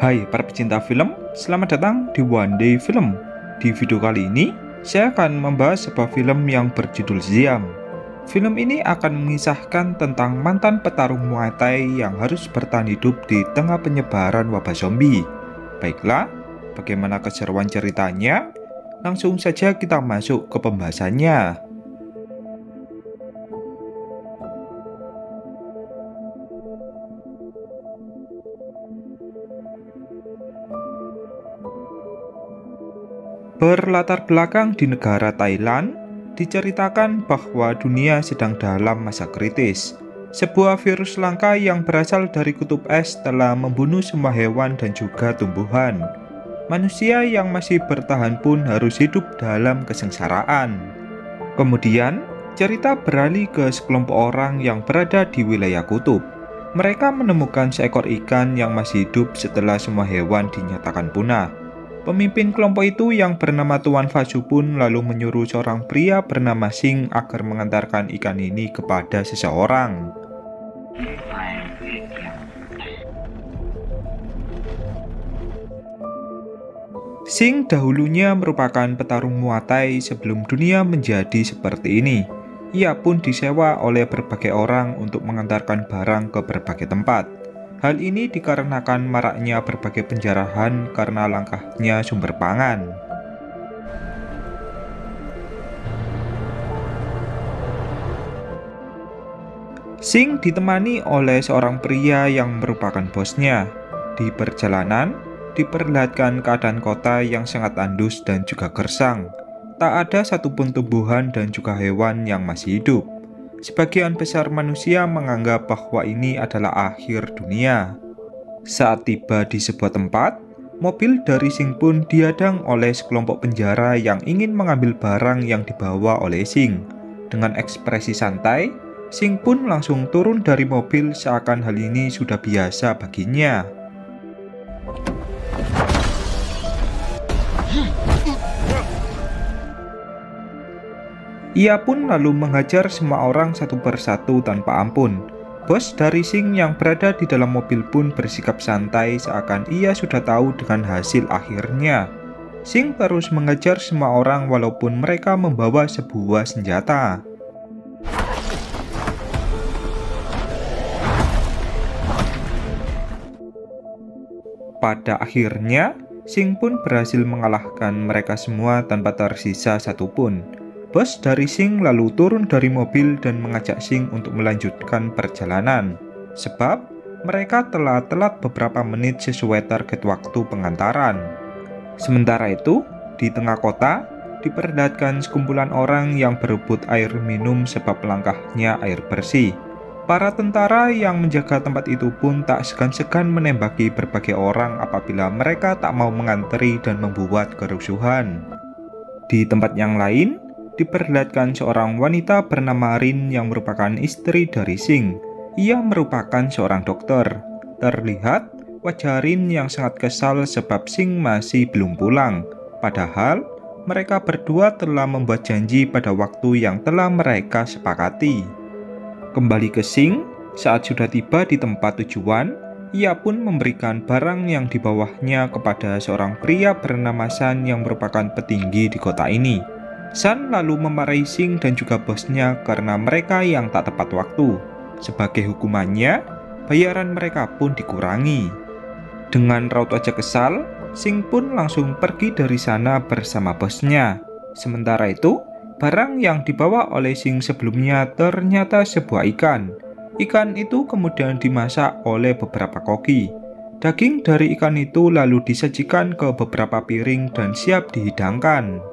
Hai para pecinta film, selamat datang di One Day Film. Di video kali ini, saya akan membahas sebuah film yang berjudul Siam. Film ini akan mengisahkan tentang mantan petarung Muay Thai yang harus bertahan hidup di tengah penyebaran wabah zombie. Baiklah, bagaimana keseruan ceritanya? Langsung saja kita masuk ke pembahasannya. Berlatar belakang di negara Thailand, diceritakan bahwa dunia sedang dalam masa kritis. Sebuah virus langka yang berasal dari kutub es telah membunuh semua hewan dan juga tumbuhan. Manusia yang masih bertahan pun harus hidup dalam kesengsaraan. Kemudian, cerita beralih ke sekelompok orang yang berada di wilayah kutub. Mereka menemukan seekor ikan yang masih hidup setelah semua hewan dinyatakan punah. Pemimpin kelompok itu yang bernama Tuan Fasu pun lalu menyuruh seorang pria bernama Sing agar mengantarkan ikan ini kepada seseorang. Sing dahulunya merupakan petarung Muay Thai sebelum dunia menjadi seperti ini. Ia pun disewa oleh berbagai orang untuk mengantarkan barang ke berbagai tempat. Hal ini dikarenakan maraknya berbagai penjarahan karena langkahnya sumber pangan. Sing ditemani oleh seorang pria yang merupakan bosnya. Di perjalanan, diperlihatkan keadaan kota yang sangat tandus dan juga gersang. Tak ada satupun tumbuhan dan juga hewan yang masih hidup. Sebagian besar manusia menganggap bahwa ini adalah akhir dunia. Saat tiba di sebuah tempat, mobil dari Sing pun dihadang oleh sekelompok penjara yang ingin mengambil barang yang dibawa oleh Sing. Dengan ekspresi santai, Sing pun langsung turun dari mobil seakan hal ini sudah biasa baginya. Ia pun lalu menghajar semua orang satu persatu tanpa ampun. Bos dari Sing yang berada di dalam mobil pun bersikap santai seakan ia sudah tahu dengan hasil akhirnya. Sing terus mengejar semua orang walaupun mereka membawa sebuah senjata. Pada akhirnya, Sing pun berhasil mengalahkan mereka semua tanpa tersisa satupun. Bos dari Sing lalu turun dari mobil dan mengajak Sing untuk melanjutkan perjalanan. Sebab mereka telah telat beberapa menit sesuai target waktu pengantaran. Sementara itu, di tengah kota, diperlihatkan sekumpulan orang yang berebut air minum sebab langkahnya air bersih. Para tentara yang menjaga tempat itu pun tak segan-segan menembaki berbagai orang apabila mereka tak mau mengantri dan membuat kerusuhan. Di tempat yang lain, diperlihatkan seorang wanita bernama Rin yang merupakan istri dari Sing. Ia merupakan seorang dokter. Terlihat wajah Rin yang sangat kesal sebab Sing masih belum pulang. Padahal mereka berdua telah membuat janji pada waktu yang telah mereka sepakati. Kembali ke Sing, saat sudah tiba di tempat tujuan, ia pun memberikan barang yang dibawahnya kepada seorang pria bernama San yang merupakan petinggi di kota ini. San lalu memarahi Sing dan juga bosnya karena mereka yang tak tepat waktu. Sebagai hukumannya, bayaran mereka pun dikurangi. Dengan raut wajah kesal, Sing pun langsung pergi dari sana bersama bosnya. Sementara itu, barang yang dibawa oleh Sing sebelumnya ternyata sebuah ikan. Ikan itu kemudian dimasak oleh beberapa koki. Daging dari ikan itu lalu disajikan ke beberapa piring dan siap dihidangkan.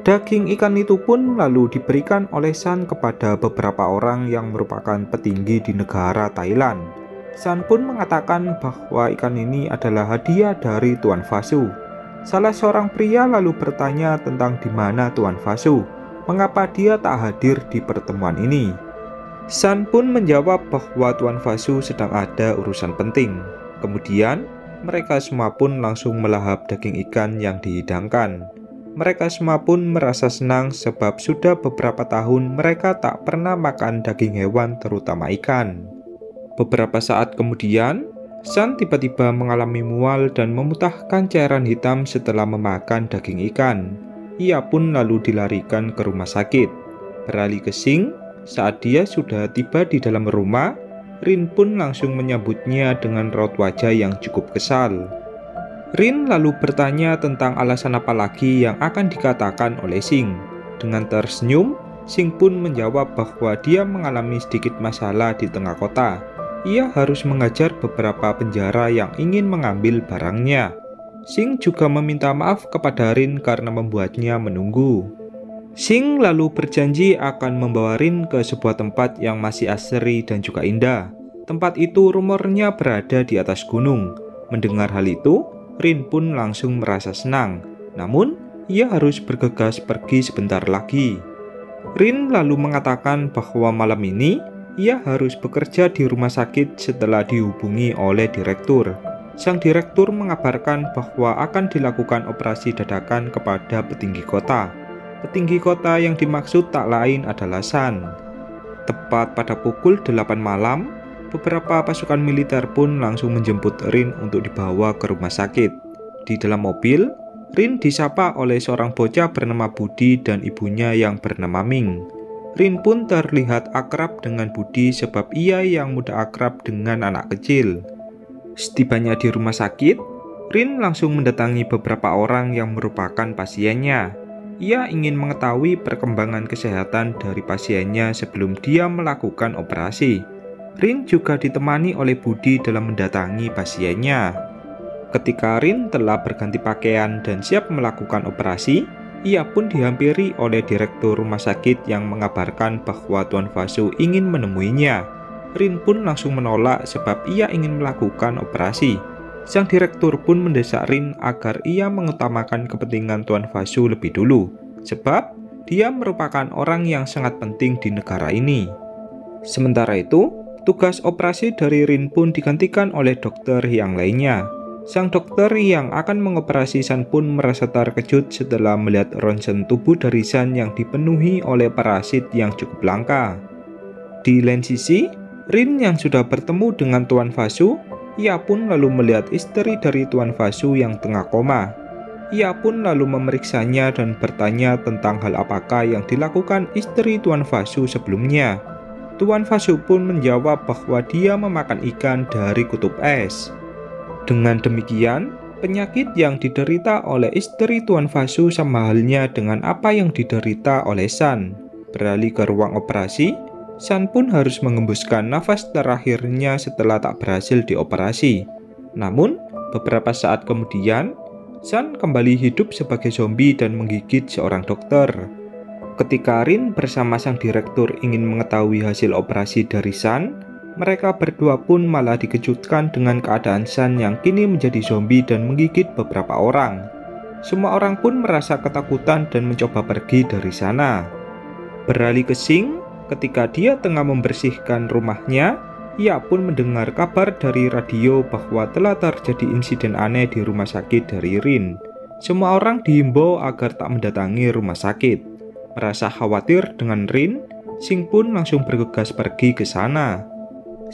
Daging ikan itu pun lalu diberikan oleh San kepada beberapa orang yang merupakan petinggi di negara Thailand. San pun mengatakan bahwa ikan ini adalah hadiah dari Tuan Fasu. Salah seorang pria lalu bertanya tentang di mana Tuan Fasu, mengapa dia tak hadir di pertemuan ini. San pun menjawab bahwa Tuan Fasu sedang ada urusan penting. Kemudian, mereka semua pun langsung melahap daging ikan yang dihidangkan. Mereka semua pun merasa senang sebab sudah beberapa tahun mereka tak pernah makan daging hewan, terutama ikan. Beberapa saat kemudian, San tiba-tiba mengalami mual dan memuntahkan cairan hitam setelah memakan daging ikan. Ia pun lalu dilarikan ke rumah sakit. Beralih ke Sing, saat dia sudah tiba di dalam rumah, Rin pun langsung menyambutnya dengan raut wajah yang cukup kesal. Rin lalu bertanya tentang alasan apa lagi yang akan dikatakan oleh Sing. Dengan tersenyum, Sing pun menjawab bahwa dia mengalami sedikit masalah di tengah kota. Ia harus mengajar beberapa penjara yang ingin mengambil barangnya. Sing juga meminta maaf kepada Rin karena membuatnya menunggu. Sing lalu berjanji akan membawa Rin ke sebuah tempat yang masih asri dan juga indah. Tempat itu rumornya berada di atas gunung. Mendengar hal itu, Rin pun langsung merasa senang. Namun, ia harus bergegas pergi sebentar lagi. Rin lalu mengatakan bahwa malam ini ia harus bekerja di rumah sakit setelah dihubungi oleh direktur. Sang direktur mengabarkan bahwa akan dilakukan operasi dadakan kepada petinggi kota. Petinggi kota yang dimaksud tak lain adalah San. Tepat pada pukul 8 malam, beberapa pasukan militer pun langsung menjemput Rin untuk dibawa ke rumah sakit. Di dalam mobil, Rin disapa oleh seorang bocah bernama Budi dan ibunya yang bernama Ming. Rin pun terlihat akrab dengan Budi sebab ia yang mudah akrab dengan anak kecil. Setibanya di rumah sakit, Rin langsung mendatangi beberapa orang yang merupakan pasiennya. Ia ingin mengetahui perkembangan kesehatan dari pasiennya sebelum dia melakukan operasi. Rin juga ditemani oleh Budi dalam mendatangi pasiennya. Ketika Rin telah berganti pakaian dan siap melakukan operasi, ia pun dihampiri oleh direktur rumah sakit yang mengabarkan bahwa Tuan Fasu ingin menemuinya. Rin pun langsung menolak sebab ia ingin melakukan operasi. Sang direktur pun mendesak Rin agar ia mengutamakan kepentingan Tuan Fasu lebih dulu, sebab dia merupakan orang yang sangat penting di negara ini. Sementara itu, tugas operasi dari Rin pun digantikan oleh dokter yang lainnya. Sang dokter yang akan mengoperasi San pun merasa terkejut setelah melihat ronsen tubuh dari San yang dipenuhi oleh parasit yang cukup langka. Di lain sisi, Rin yang sudah bertemu dengan Tuan Fasu, ia pun lalu melihat istri dari Tuan Fasu yang tengah koma. Ia pun lalu memeriksanya dan bertanya tentang hal apakah yang dilakukan istri Tuan Fasu sebelumnya. Tuan Fasu pun menjawab bahwa dia memakan ikan dari kutub es. Dengan demikian, penyakit yang diderita oleh istri Tuan Fasu sama halnya dengan apa yang diderita oleh San. Beralih ke ruang operasi, San pun harus mengembuskan nafas terakhirnya setelah tak berhasil dioperasi. Namun, beberapa saat kemudian, San kembali hidup sebagai zombie dan menggigit seorang dokter. Ketika Rin bersama sang direktur ingin mengetahui hasil operasi dari San, mereka berdua pun malah dikejutkan dengan keadaan San yang kini menjadi zombie dan menggigit beberapa orang. Semua orang pun merasa ketakutan dan mencoba pergi dari sana. Beralih ke Sing, ketika dia tengah membersihkan rumahnya, ia pun mendengar kabar dari radio bahwa telah terjadi insiden aneh di rumah sakit dari Rin. Semua orang dihimbau agar tak mendatangi rumah sakit. Merasa khawatir dengan Rin, Sing pun langsung bergegas pergi ke sana.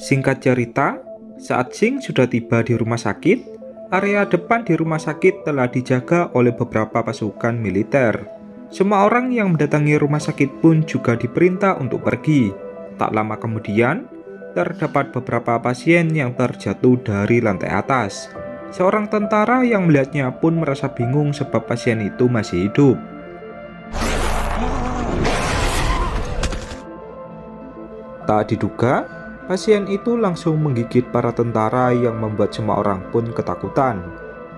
Singkat cerita, saat Sing sudah tiba di rumah sakit, area depan di rumah sakit telah dijaga oleh beberapa pasukan militer. Semua orang yang mendatangi rumah sakit pun juga diperintah untuk pergi. Tak lama kemudian, terdapat beberapa pasien yang terjatuh dari lantai atas. Seorang tentara yang melihatnya pun merasa bingung sebab pasien itu masih hidup. Tak diduga, pasien itu langsung menggigit para tentara yang membuat semua orang pun ketakutan.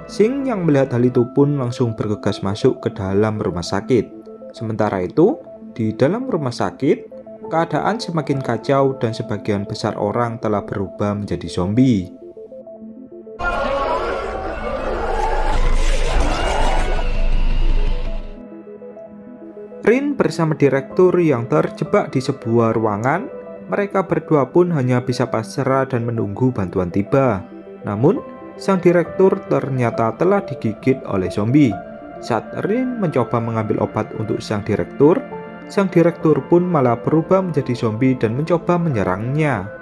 Sing yang melihat hal itu pun langsung bergegas masuk ke dalam rumah sakit. Sementara itu, di dalam rumah sakit, Keadaan semakin kacau dan sebagian besar orang telah berubah menjadi zombie. Rin bersama direktur yang terjebak di sebuah ruangan. Mereka berdua pun hanya bisa pasrah dan menunggu bantuan tiba. Namun, sang direktur ternyata telah digigit oleh zombie. Saat Rin mencoba mengambil obat untuk sang direktur pun malah berubah menjadi zombie dan mencoba menyerangnya.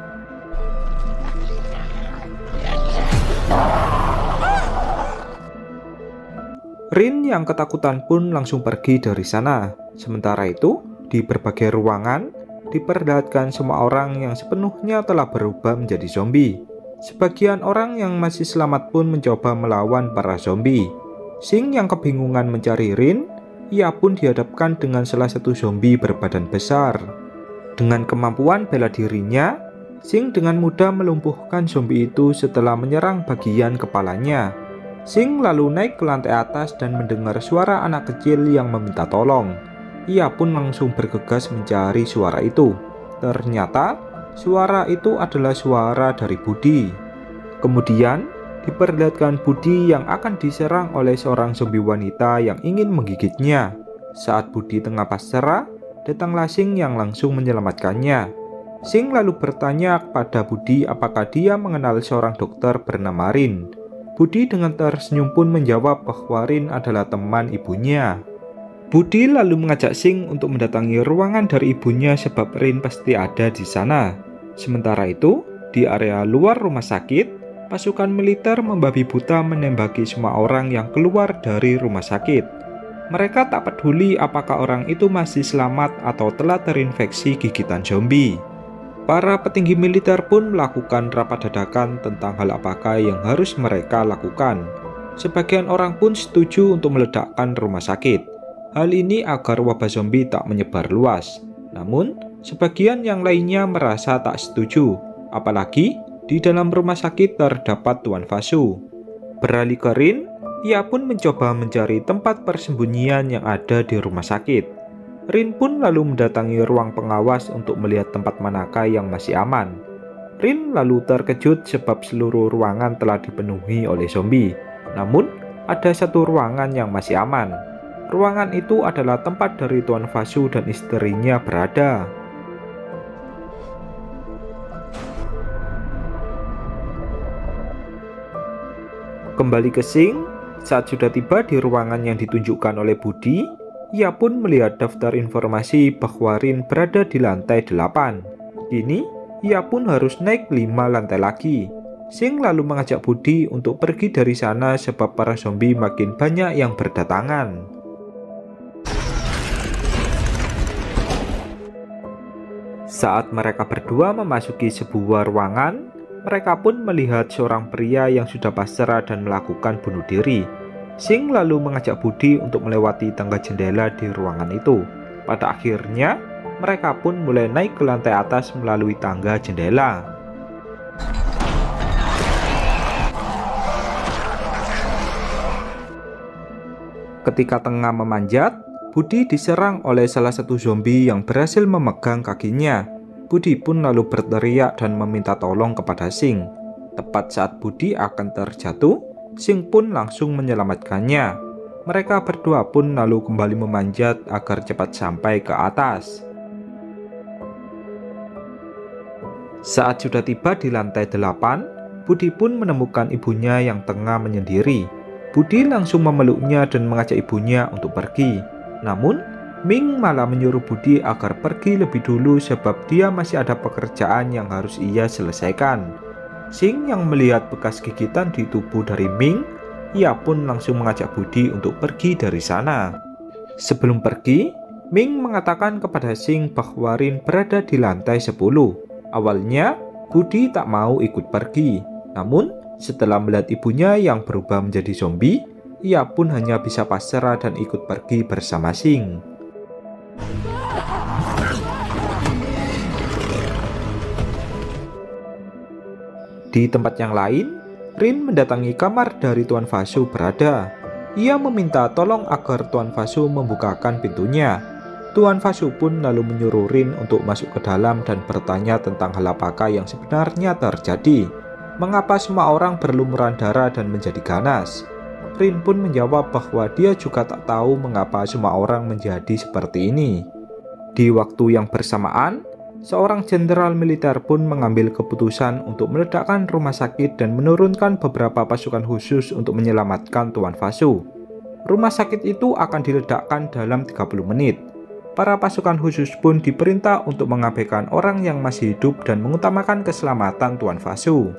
Rin yang ketakutan pun langsung pergi dari sana. Sementara itu, di berbagai ruangan, diperlihatkan semua orang yang sepenuhnya telah berubah menjadi zombie. Sebagian orang yang masih selamat pun mencoba melawan para zombie. Sing yang kebingungan mencari Rin, ia pun dihadapkan dengan salah satu zombie berbadan besar. Dengan kemampuan bela dirinya, Sing dengan mudah melumpuhkan zombie itu setelah menyerang bagian kepalanya. Sing lalu naik ke lantai atas dan mendengar suara anak kecil yang meminta tolong. Ia pun langsung bergegas mencari suara itu. Ternyata, suara itu adalah suara dari Budi. Kemudian, diperlihatkan Budi yang akan diserang oleh seorang zombie wanita yang ingin menggigitnya. Saat Budi tengah pasrah, datanglah Sing yang langsung menyelamatkannya. Sing lalu bertanya kepada Budi apakah dia mengenal seorang dokter bernama Rin. Budi dengan tersenyum pun menjawab bahwa Rin adalah teman ibunya. Budi lalu mengajak Sing untuk mendatangi ruangan dari ibunya sebab Rin pasti ada di sana. Sementara itu, di area luar rumah sakit, pasukan militer membabi buta menembaki semua orang yang keluar dari rumah sakit. Mereka tak peduli apakah orang itu masih selamat atau telah terinfeksi gigitan zombie. Para petinggi militer pun melakukan rapat dadakan tentang hal apakah yang harus mereka lakukan. Sebagian orang pun setuju untuk meledakkan rumah sakit. Hal ini agar wabah zombie tak menyebar luas. Namun, sebagian yang lainnya merasa tak setuju, apalagi di dalam rumah sakit terdapat Tuan Fasu. Beralih ke Rin, ia pun mencoba mencari tempat persembunyian yang ada di rumah sakit. Rin pun lalu mendatangi ruang pengawas untuk melihat tempat manakah yang masih aman. Rin lalu terkejut sebab seluruh ruangan telah dipenuhi oleh zombie. Namun, ada satu ruangan yang masih aman. Ruangan itu adalah tempat dari Tuan Fasu dan istrinya berada. Kembali ke Sing, saat sudah tiba di ruangan yang ditunjukkan oleh Budi, ia pun melihat daftar informasi bahwa Rin berada di lantai 8. Kini, ia pun harus naik 5 lantai lagi. Sing lalu mengajak Budi untuk pergi dari sana sebab para zombie makin banyak yang berdatangan. Saat mereka berdua memasuki sebuah ruangan, mereka pun melihat seorang pria yang sudah pasrah dan melakukan bunuh diri. Sing lalu mengajak Budi untuk melewati tangga jendela di ruangan itu. Pada akhirnya, mereka pun mulai naik ke lantai atas melalui tangga jendela. Ketika tengah memanjat, Budi diserang oleh salah satu zombie yang berhasil memegang kakinya. Budi pun lalu berteriak dan meminta tolong kepada Sing. Tepat saat Budi akan terjatuh, Sing pun langsung menyelamatkannya. Mereka berdua pun lalu kembali memanjat agar cepat sampai ke atas. Saat sudah tiba di lantai 8, Budi pun menemukan ibunya yang tengah menyendiri. Budi langsung memeluknya dan mengajak ibunya untuk pergi. Namun, Ming malah menyuruh Budi agar pergi lebih dulu sebab dia masih ada pekerjaan yang harus ia selesaikan. Sing yang melihat bekas gigitan di tubuh dari Ming, ia pun langsung mengajak Budi untuk pergi dari sana. Sebelum pergi, Ming mengatakan kepada Sing bahwa Rin berada di lantai 10. Awalnya, Budi tak mau ikut pergi. Namun, setelah melihat ibunya yang berubah menjadi zombie, ia pun hanya bisa pasrah dan ikut pergi bersama Sing. Di tempat yang lain, Rin mendatangi kamar dari Tuan Fasu berada. Ia meminta tolong agar Tuan Fasu membukakan pintunya. Tuan Fasu pun lalu menyuruh Rin untuk masuk ke dalam dan bertanya tentang hal apakah yang sebenarnya terjadi. Mengapa semua orang berlumuran darah dan menjadi ganas? Rin pun menjawab bahwa dia juga tak tahu mengapa semua orang menjadi seperti ini. Di waktu yang bersamaan, seorang jenderal militer pun mengambil keputusan untuk meledakkan rumah sakit dan menurunkan beberapa pasukan khusus untuk menyelamatkan Tuan Fasu. Rumah sakit itu akan diledakkan dalam 30 menit. Para pasukan khusus pun diperintah untuk mengabaikan orang yang masih hidup dan mengutamakan keselamatan Tuan Fasu.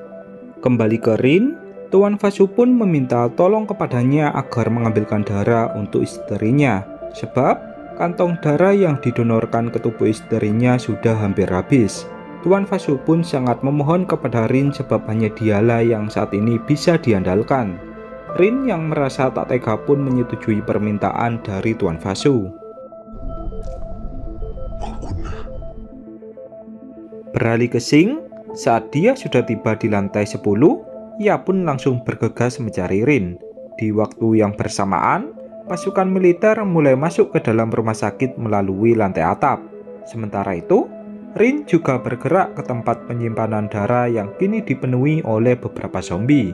Kembali ke Rin, Tuan Fasu pun meminta tolong kepadanya agar mengambilkan darah untuk istrinya, sebab kantong darah yang didonorkan ke tubuh istrinya sudah hampir habis. Tuan Fasu pun sangat memohon kepada Rin sebab hanya dialah yang saat ini bisa diandalkan. Rin yang merasa tak tega pun menyetujui permintaan dari Tuan Fasu. Beralih ke Xing, saat dia sudah tiba di lantai 10, ia pun langsung bergegas mencari Rin. Di waktu yang bersamaan, pasukan militer mulai masuk ke dalam rumah sakit melalui lantai atap. Sementara itu, Rin juga bergerak ke tempat penyimpanan darah yang kini dipenuhi oleh beberapa zombie.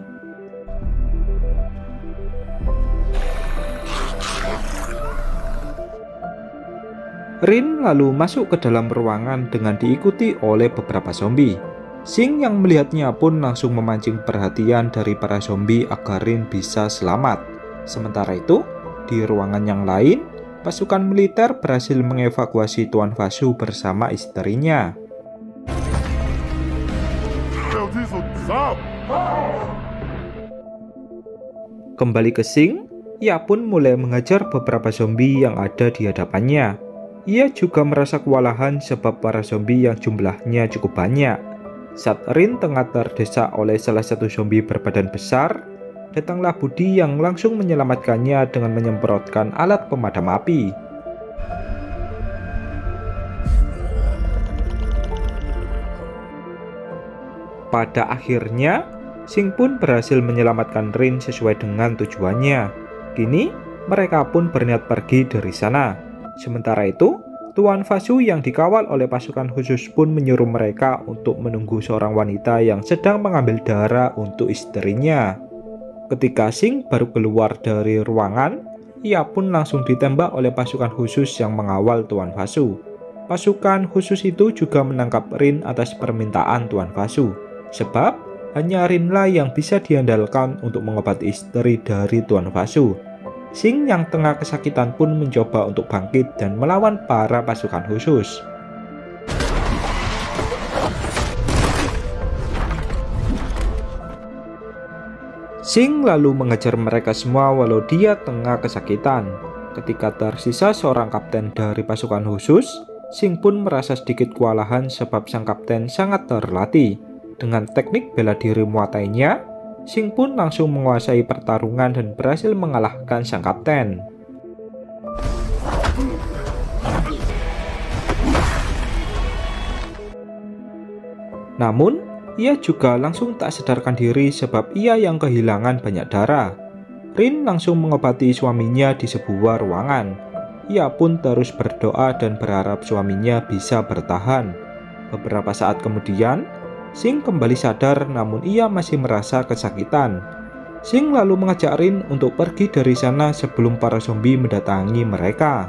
Rin lalu masuk ke dalam ruangan dengan diikuti oleh beberapa zombie. Xing yang melihatnya pun langsung memancing perhatian dari para zombie agar Rin bisa selamat. Sementara itu, di ruangan yang lain, pasukan militer berhasil mengevakuasi Tuan Fasu bersama istrinya. Kembali ke Xing, ia pun mulai mengejar beberapa zombie yang ada di hadapannya. Ia juga merasa kewalahan sebab para zombie yang jumlahnya cukup banyak. Saat Rin tengah terdesak oleh salah satu zombie berbadan besar, datanglah Budi yang langsung menyelamatkannya dengan menyemprotkan alat pemadam api. Pada akhirnya, Xing pun berhasil menyelamatkan Rin sesuai dengan tujuannya. Kini, mereka pun berniat pergi dari sana. Sementara itu, Tuan Fasu yang dikawal oleh pasukan khusus pun menyuruh mereka untuk menunggu seorang wanita yang sedang mengambil darah untuk istrinya. Ketika Xing baru keluar dari ruangan, ia pun langsung ditembak oleh pasukan khusus yang mengawal Tuan Fasu. Pasukan khusus itu juga menangkap Rin atas permintaan Tuan Fasu, sebab hanya Rinlah yang bisa diandalkan untuk mengobati istri dari Tuan Fasu. Xing yang tengah kesakitan pun mencoba untuk bangkit dan melawan para pasukan khusus. Xing lalu mengejar mereka semua walau dia tengah kesakitan. Ketika tersisa seorang kapten dari pasukan khusus, Xing pun merasa sedikit kewalahan sebab sang kapten sangat terlatih. Dengan teknik bela diri muatainya, Xing pun langsung menguasai pertarungan dan berhasil mengalahkan sang kapten. Namun, ia juga langsung tak sadarkan diri sebab ia yang kehilangan banyak darah. Rin langsung mengobati suaminya di sebuah ruangan. Ia pun terus berdoa dan berharap suaminya bisa bertahan. Beberapa saat kemudian, Xing kembali sadar namun ia masih merasa kesakitan. Xing lalu mengajak Rin untuk pergi dari sana sebelum para zombie mendatangi mereka.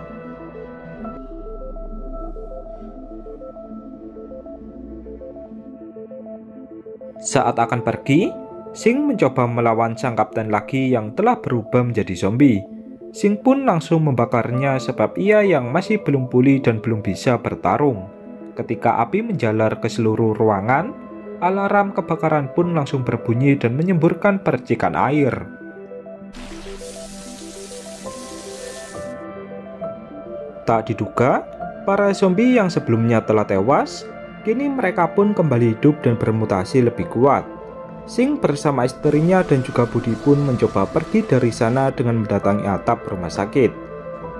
Saat akan pergi, Xing mencoba melawan sang kapten lagi yang telah berubah menjadi zombie. Xing pun langsung membakarnya sebab ia yang masih belum pulih dan belum bisa bertarung. Ketika api menjalar ke seluruh ruangan, alarm kebakaran pun langsung berbunyi dan menyemburkan percikan air. Tak diduga, para zombie yang sebelumnya telah tewas, kini mereka pun kembali hidup dan bermutasi lebih kuat. Xing bersama istrinya dan juga Budi pun mencoba pergi dari sana dengan mendatangi atap rumah sakit.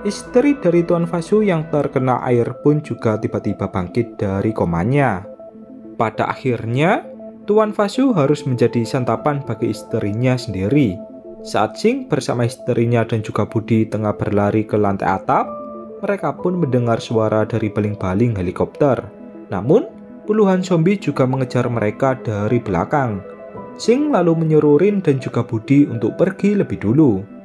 Istri dari Tuan Fasu yang terkena air pun juga tiba-tiba bangkit dari komanya. Pada akhirnya, Tuan Fasu harus menjadi santapan bagi istrinya sendiri. Saat Xing bersama istrinya dan juga Budi tengah berlari ke lantai atap, mereka pun mendengar suara dari baling-baling helikopter. Namun, puluhan zombie juga mengejar mereka dari belakang. Sing lalu menyuruh Rin dan juga Budi untuk pergi lebih dulu.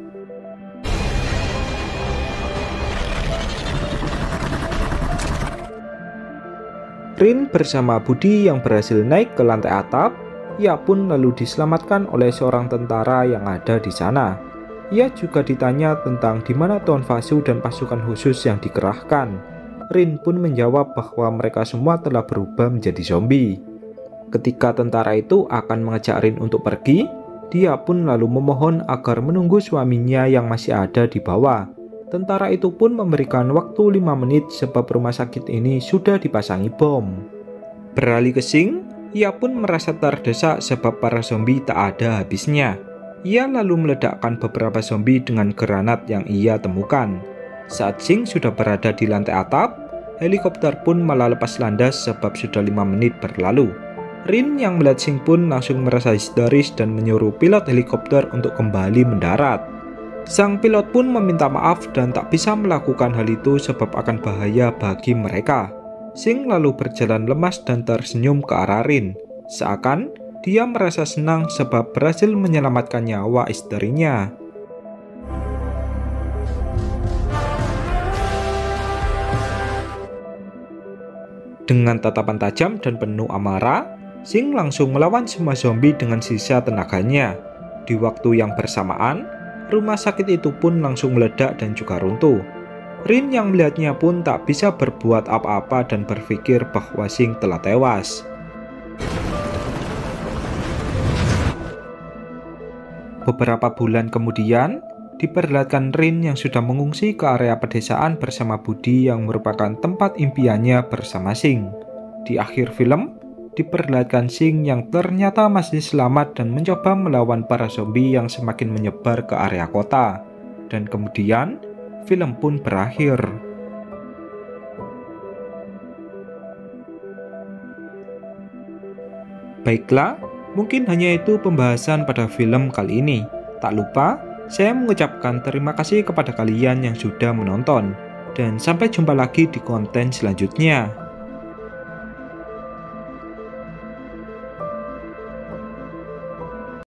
Rin bersama Budi yang berhasil naik ke lantai atap. Ia pun lalu diselamatkan oleh seorang tentara yang ada di sana. Ia juga ditanya tentang di mana Tuan Fasu dan pasukan khusus yang dikerahkan. Rin pun menjawab bahwa mereka semua telah berubah menjadi zombie. Ketika tentara itu akan mengajak Rin untuk pergi, dia pun lalu memohon agar menunggu suaminya yang masih ada di bawah. Tentara itu pun memberikan waktu 5 menit sebab rumah sakit ini sudah dipasangi bom. Beralih ke Sing, ia pun merasa terdesak sebab para zombie tak ada habisnya. Ia lalu meledakkan beberapa zombie dengan granat yang ia temukan. Saat Sing sudah berada di lantai atap, helikopter pun malah lepas landas sebab sudah 5 menit berlalu. Rin yang melihat Sing pun langsung merasa histeris dan menyuruh pilot helikopter untuk kembali mendarat. Sang pilot pun meminta maaf dan tak bisa melakukan hal itu sebab akan bahaya bagi mereka. Sing lalu berjalan lemas dan tersenyum ke arah Rin. Seakan dia merasa senang sebab berhasil menyelamatkan nyawa istrinya. Dengan tatapan tajam dan penuh amarah, Sing langsung melawan semua zombie dengan sisa tenaganya. Di waktu yang bersamaan, rumah sakit itu pun langsung meledak dan juga runtuh. Rin yang melihatnya pun tak bisa berbuat apa-apa dan berpikir bahwa Sing telah tewas. Beberapa bulan kemudian, diperlihatkan Rin yang sudah mengungsi ke area pedesaan bersama Budi yang merupakan tempat impiannya bersama Sing. Di akhir film, diperlihatkan Sing yang ternyata masih selamat dan mencoba melawan para zombie yang semakin menyebar ke area kota. Dan kemudian, film pun berakhir. Baiklah, mungkin hanya itu pembahasan pada film kali ini. Tak lupa, saya mengucapkan terima kasih kepada kalian yang sudah menonton. Dan sampai jumpa lagi di konten selanjutnya.